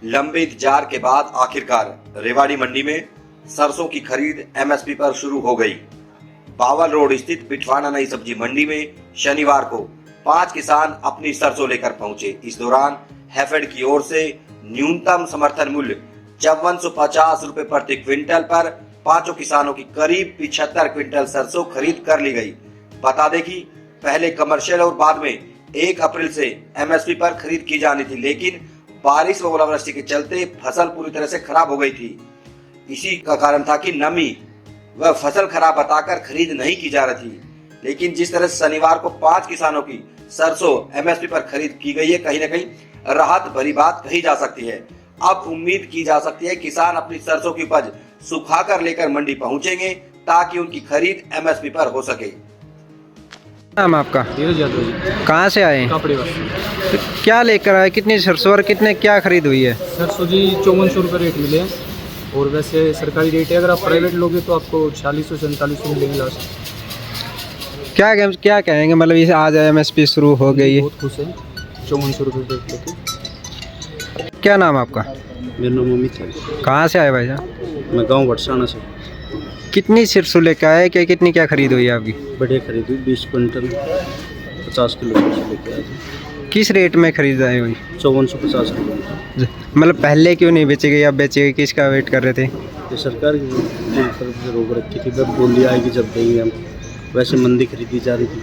लंबे इंतजार के बाद आखिरकार रेवाड़ी मंडी में सरसों की खरीद एमएसपी पर शुरू हो गई। बावल रोड स्थित पिठवाना नई सब्जी मंडी में शनिवार को 5 किसान अपनी सरसों लेकर पहुंचे। इस दौरान हैफेड की ओर से न्यूनतम समर्थन मूल्य 5450 रुपए प्रति क्विंटल पर पांचों किसानों की करीब 75 क्विंटल सरसों खरीद कर ली गई। बता दें कि पहले कमर्शियल और बाद में 1 अप्रैल से एमएसपी पर खरीद की जानी थी, लेकिन बारिश व ओलावृष्टि के चलते फसल पूरी तरह से खराब हो गई थी। इसी का कारण था कि नमी व फसल खराब बताकर खरीद नहीं की जा रही थी। लेकिन जिस तरह शनिवार को 5 किसानों की सरसों एमएसपी पर खरीद की गई है, कहीं न कहीं राहत भरी बात कही जा सकती है। अब उम्मीद की जा सकती है किसान अपनी सरसों की उपज सुखाकर लेकर मंडी पहुंचेंगे ताकि उनकी खरीद एमएसपी पर हो सके। नाम आपका? धीरज यादव जी। कहाँ से आए? कापड़ी बस। तो क्या लेकर आए? कितनी सरसों और कितने क्या खरीद हुई है? सरसों जी 5400 रुपये रेट मिले हैं और वैसे सरकारी रेट है। अगर आप प्राइवेट लोगे तो आपको 4600 से 4700 मिलेंगे लास्ट। क्या कहेंगे, मतलब इस आज एमएसपी शुरू हो गई है? बहुत खुश है 5400 रुपये रेट लेके। क्या नाम आपका? मेरा नाम अमित है। कहाँ से आए भाई साहब? मैं गांव बरसाना से। कितनी सरसों लेकर आए? कितनी क्या खरीद हुई है आपकी? बढ़िया खरीदी 20 क्विंटल 50 किलो सरसों लेके आए थे। किस रेट में खरीदाई हुई? 5450 किलो। मतलब पहले क्यों नहीं बेची गई, अब बेची गई? किसका वेट कर रहे थे? ये सरकार की तरफ से रोक रखी थी, जब बोली आएगी जब देंगे हम। वैसे मंदी खरीदी जा रही थी।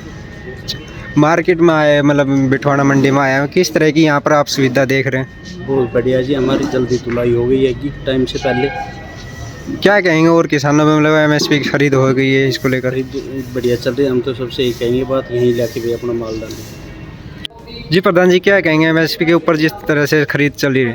मार्केट में आए, मतलब बिठवाना मंडी में आया, किस तरह की यहाँ पर आप सुविधा देख रहे हैं? बहुत बढ़िया जी, हमारी जल्दी तुलाई हो गई है टाइम से पहले। क्या कहेंगे और किसानों में, मतलब एमएसपी की खरीद हो गई है, इसको लेकर? खरीद बढ़िया चल रही है। हम तो सबसे यही कहेंगे बात, यहीं लाके भी अपना माल डालें। जी प्रधान जी, क्या कहेंगे एमएसपी के ऊपर जिस तरह से खरीद चली रही?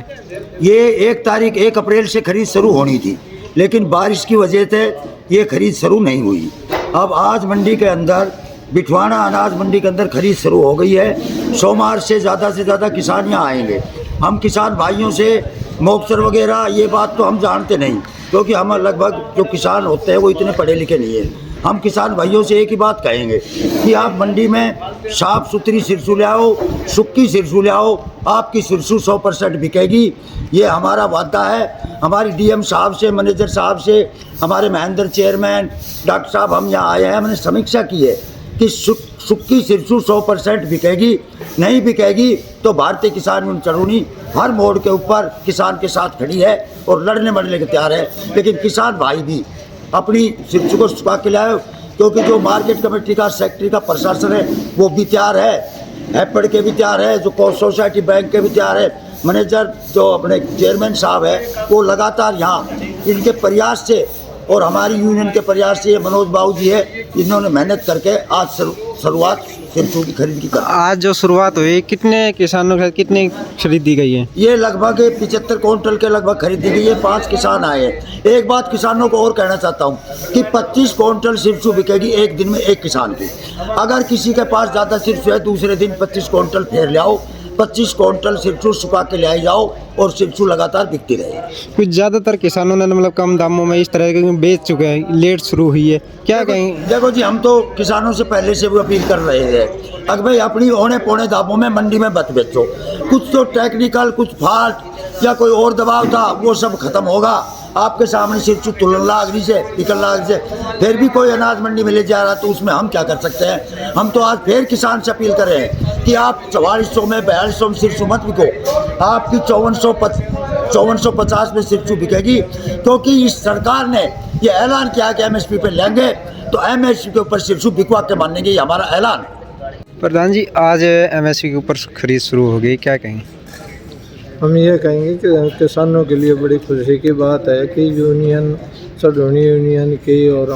ये 1 अप्रैल से खरीद शुरू होनी थी, लेकिन बारिश की वजह से ये खरीद शुरू नहीं हुई। अब आज मंडी के अंदर बिठवाना अनाज मंडी के अंदर खरीद शुरू हो गई है। सोमवार से ज़्यादा किसान यहाँ आएंगे। हम किसान भाइयों से मौसर वगैरह ये बात तो हम जानते नहीं, क्योंकि हम लगभग जो किसान होते हैं वो इतने पढ़े लिखे नहीं हैं। हम किसान भाइयों से एक ही बात कहेंगे कि आप मंडी में साफ़ सुथरी सरसों ले आओ, सूखी सरसों ले आओ, आपकी सरसों 100% बिकेगी। ये हमारा वादा है। हमारी डीएम साहब से, मैनेजर साहब से, हमारे महेंद्र चेयरमैन डॉक्टर साहब हम यहाँ आए हैं, हमने समीक्षा की है कि सूखी सरसों 100% बिकेगी। नहीं बिकेगी तो भारतीय किसान यूनियन चरौनी हर मोड़ के ऊपर किसान के साथ खड़ी है और लड़ने मरने के तैयार है। लेकिन किसान भाई भी अपनी सरसों को सुखा के लाए, क्योंकि जो मार्केट कमेटी का सेक्रेटरी का प्रशासन है वो भी तैयार है, हैफेड के भी तैयार है, जो सोसाइटी बैंक के भी तैयार है, मैनेजर जो अपने चेयरमैन साहब है वो लगातार यहाँ इनके प्रयास से और हमारी यूनियन के प्रयास से, ये मनोज बाबू जी है, इन्होंने मेहनत करके आज शुरुआत सरसों की खरीद की। आज जो शुरुआत हुई, कितने किसानों के कितनी खरीदी गई है? ये लगभग 75 क्विंटल के लगभग खरीदी गई है। 5 किसान आए हैं। एक बात किसानों को और कहना चाहता हूँ कि 25 क्विंटल सरसों बिकेगी एक दिन में एक किसान की। अगर किसी के पास ज़्यादा सरसों है, दूसरे दिन 25 क्विंटल फेर ले आओ, 25 क्विंटल सरसों सुखा के ले जाओ और सरसों लगातार बिकती रहे। कुछ ज़्यादातर किसानों ने मतलब कम दामों में इस तरह के बेच चुके हैं, लेट शुरू हुई है, क्या कहेंगे? देखो जी, हम तो किसानों से पहले से भी अपील कर रहे थे, अगर भाई अपनी औने पौने दामों में मंडी में मत बेचो। कुछ तो टेक्निकल, कुछ फाल्ट या कोई और दबाव था, वो सब खत्म होगा। आपके सामने सरसों तुलन लागरी से, निकल लागरी से, फिर भी कोई अनाज मंडी में ले जा रहा तो उसमें हम क्या कर सकते हैं? हम तो आज फिर किसान से अपील कर रहे हैं कि आप 4400 में 4200 में सरसों मत बिको, आपकी 5450 में सरसों बिकेगी। क्योंकि इस सरकार ने ये ऐलान किया कि एमएसपी पे लेंगे, तो एमएसपी के ऊपर सरसों बिकवा के मानेंगे, ये हमारा ऐलान। प्रधान जी, आज एमएसपी के ऊपर खरीद शुरू हो गई, क्या कहेंगे? हम ये कहेंगे कि किसानों के लिए बड़ी खुशी की बात है कि यूनियन, सडोनी यूनियन की और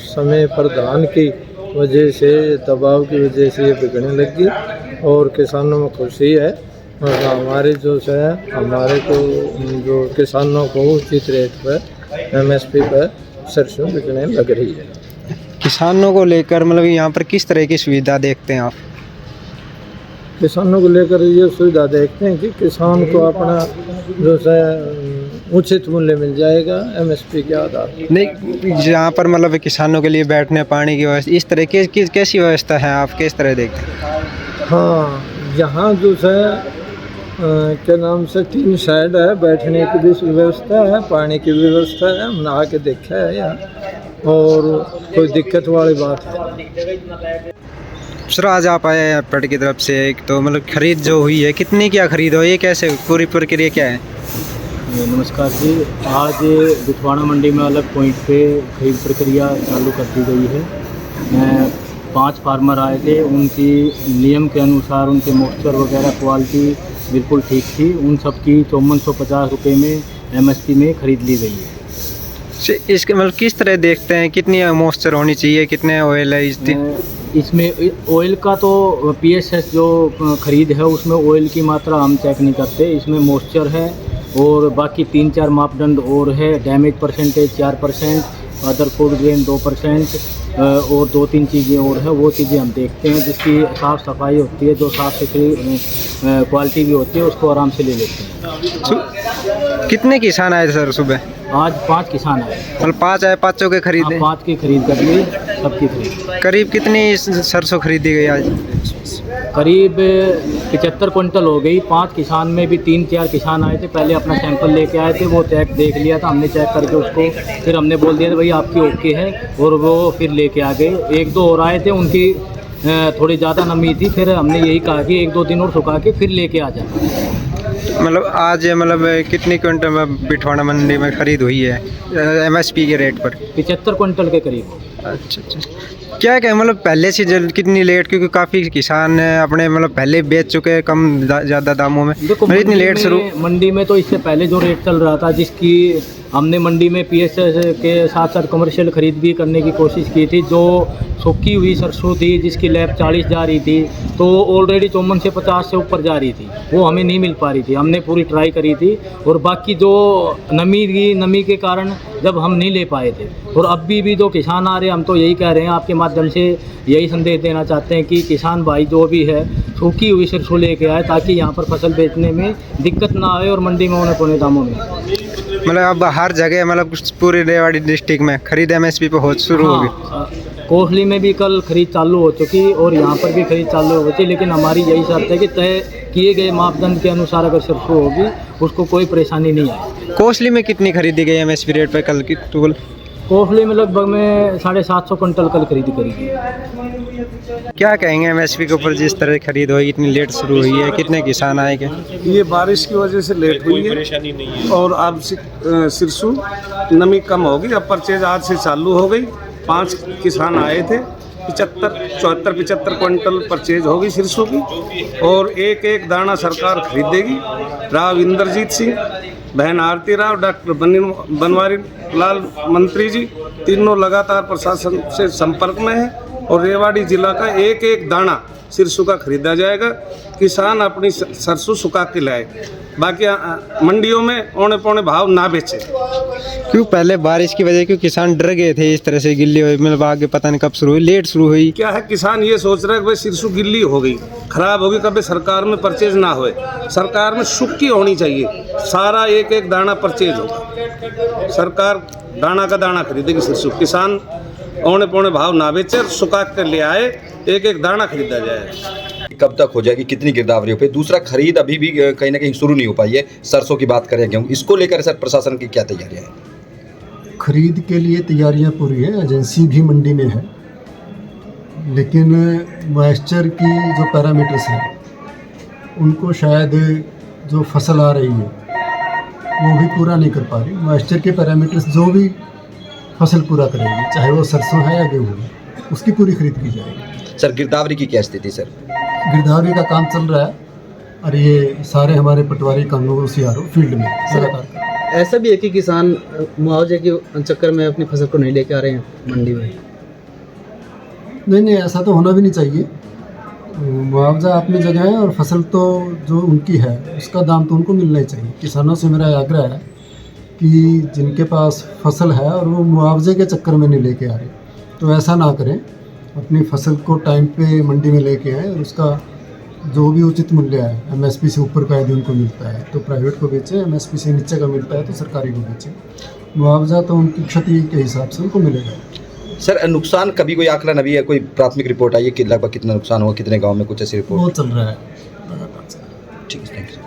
समय प्रधान की वजह से, दबाव की वजह से ये बिकने लगी और किसानों में खुशी है। और हमारे जो है, हमारे को जो किसानों को उचित रेट पर एमएसपी पर सरसों बिकने लग रही है। किसानों को लेकर मतलब यहाँ पर किस तरह की सुविधा देखते हैं आप? किसानों को लेकर ये सुविधा देखते हैं कि किसान को अपना जो है उचित मूल्य मिल जाएगा एमएसपी के आधार पर। नहीं, जहाँ पर मतलब किसानों के लिए बैठने पानी की व्यवस्था, इस तरह की कैसी व्यवस्था है, आप किस तरह देखते हैं? हाँ, यहाँ जो है क्या नाम से 3 साइड है, बैठने की भी व्यवस्था है, पानी की व्यवस्था है, हम नहा के देखा है यहाँ और कोई दिक्कत वाली बात है। सर आज आप आए एयरपोर्ट की तरफ से, एक तो मतलब खरीद जो हुई है कितनी क्या खरीद हो, ये कैसे पूरी प्रक्रिया क्या है? नमस्कार जी, आज बिठवाना मंडी में अलग पॉइंट पे खरीद प्रक्रिया चालू कर दी गई है। 5 फार्मर आए थे, उनकी नियम के अनुसार उनके मॉइस्चर वगैरह क्वालिटी बिल्कुल ठीक थी। उन सब की 5450 रुपये में MSP में ख़रीद ली गई है। इसके मतलब किस तरह देखते हैं कितनी मॉइस्चर होनी चाहिए, कितने ऑयल है इसमें ऑयल का तो PSS जो ख़रीद है उसमें ऑयल की मात्रा हम चेक नहीं करते, इसमें मॉइस्चर है और बाकी 3-4 मापदंड और है। Damage percentage 4%, other food grain 2% और 2-3 चीज़ें और है, वो चीज़ें हम देखते हैं। जिसकी साफ़ सफाई होती है, जो साफ़ सुथरी क्वालिटी भी होती है, उसको आराम से ले लेते हैं। कितने किसान आए सर सुबह? आज 5 किसान आए, मतलब 5 आए, 5 के खरीदे? 5 की खरीद कर ली, सबकी खरीद। करीब कितनी सरसों खरीदी गई आज? करीब 75 क्विंटल हो गई। 5 किसान में भी 3-4 किसान आए थे, पहले अपना सैंपल लेके आए थे, वो चेक देख लिया था हमने, चेक करके उसको फिर हमने बोल दिया था भाई आपकी ओके है, और वो फिर लेके आ गए। 1-2 और आए थे, उनकी थोड़ी ज़्यादा नमी थी, फिर हमने यही कहा कि 1-2 दिन और सुखा के फिर लेके आ जाए। मतलब आज मतलब कितनी क्विंटल में बिठवाना मंडी में खरीद हुई है MSP के रेट पर? 75 क्विंटल के करीब। अच्छा, क्या क्या मतलब पहले से कितनी लेट, क्योंकि काफ़ी किसान अपने मतलब पहले बेच चुके हैं कम ज़्यादा दामों में, देखो इतनी लेट शुरू? मंडी में तो इससे पहले जो रेट चल रहा था, जिसकी हमने मंडी में PSS के साथ साथ कमर्शियल ख़रीद भी करने की कोशिश की थी। जो सूखी हुई सरसों थी जिसकी लैब 40 जा रही थी, तो ऑलरेडी 54 से 50 से ऊपर जा रही थी, वो हमें नहीं मिल पा रही थी। हमने पूरी ट्राई करी थी, और बाकी जो नमी के कारण जब हम नहीं ले पाए थे। और अब भी जो किसान आ रहे हैं, हम तो यही कह रहे हैं, आपके माध्यम से यही संदेश देना चाहते हैं कि किसान भाई जो भी है सूखी हुई सरसों लेके आए, ताकि यहाँ पर फसल बेचने में दिक्कत ना आए और मंडी में उन्हें पौने दामों में। मतलब अब हर जगह मतलब पूरे रेवाड़ी डिस्ट्रिक्ट में खरीद MSP पे हो शुरू होगी। कोसली में भी कल खरीद चालू हो चुकी और यहाँ पर भी खरीद चालू हो चुकी, लेकिन हमारी यही शर्त है कि तय किए गए मापदंड के अनुसार अगर सरसों होगी उसको कोई परेशानी नहीं आएगी। कोसली में कितनी खरीदी गई MSP रेट पर कल की टूल? कोसली में लगभग में 750 क्विंटल कल खरीदी करी। क्या कहेंगे MSP के ऊपर जिस तरह खरीद हुई, इतनी लेट शुरू हुई है, कितने किसान आए के? ये बारिश की वजह से लेट हुई है और अब सिरसों नमी कम होगी। अब परचेज आज से चालू हो गई। 5 किसान आए थे, 74-75 क्विंटल परचेज होगी सिरसों की, और एक दाना सरकार खरीदेगी। राव इंद्रजीत सिंह, बहन आरती राव, डॉक्टर बनवारी लाल मंत्री जी, तीनों लगातार प्रशासन से संपर्क में है, और रेवाड़ी जिला का एक दाना सिरसों का खरीदा जाएगा। किसान अपनी सरसों सुखा के लाए, बाकी मंडियों में औने पौने भाव ना बेचे। क्यों पहले बारिश की वजह क्यों किसान डर गए थे इस तरह से गिल्ली हुई, मतलब आगे पता नहीं कब शुरू हुई, लेट शुरू हुई? क्या है, किसान ये सोच रहा है कि भाई सिरसों गिल्ली हो गई, खराब होगी, कभी सरकार में परचेज ना होए। सरकार में सूखी होनी चाहिए, सारा एक दाना परचेज होगा। सरकार दाना का दाना खरीदेगी सिरसों, किसान औने पौने भाव ना बेचे, सुखा कर ले आए, एक दाना खरीदा जाए। कब तक हो जाएगी, कितनी गिरदावरी हो पाई? दूसरा, खरीद अभी भी कहीं ना कहीं शुरू नहीं हो पाई है। सरसों की बात करें, गेहूं, इसको लेकर सर प्रशासन की क्या तैयारियां हैं? खरीद के लिए तैयारियां पूरी है, एजेंसी भी मंडी में है, लेकिन मॉइस्चर की जो पैरामीटर्स हैं उनको शायद जो फसल आ रही है वो भी पूरा नहीं कर पा रही। मॉइस्चर के पैरामीटर्स जो भी फसल पूरा करेगी, चाहे वो सरसों है या गेहूँ है, उसकी पूरी खरीद की जाएगी। सर गिरदावरी की क्या स्थिति? सर गिरदावरी का काम चल रहा है, और ये सारे हमारे पटवारी कानून CRO फील्ड में लगातार। ऐसा भी है कि किसान मुआवजे के चक्कर में अपनी फसल को नहीं लेके आ रहे हैं मंडी में? नहीं, ऐसा तो होना भी नहीं चाहिए। मुआवजा अपनी जगह है, और फसल तो जो उनकी है उसका दाम तो उनको मिलना ही चाहिए। किसानों से मेरा आग्रह है कि जिनके पास फसल है और वो मुआवजे के चक्कर में नहीं लेके आ रहे, तो ऐसा ना करें, अपनी फसल को टाइम पे मंडी में लेके आए, और उसका जो भी उचित मूल्य है MSP से ऊपर का यदि उनको मिलता है तो प्राइवेट को बेचें, MSP से नीचे का मिलता है तो सरकारी को बेचें। मुआवजा तो उनकी क्षति के हिसाब से उनको मिलेगा। सर नुकसान कभी कोई आकलन अभी है, कोई प्राथमिक रिपोर्ट आई है कि लगभग कितना नुकसान हुआ, कितने गांव में, कुछ ऐसी रिपोर्ट? वो चल रहा है।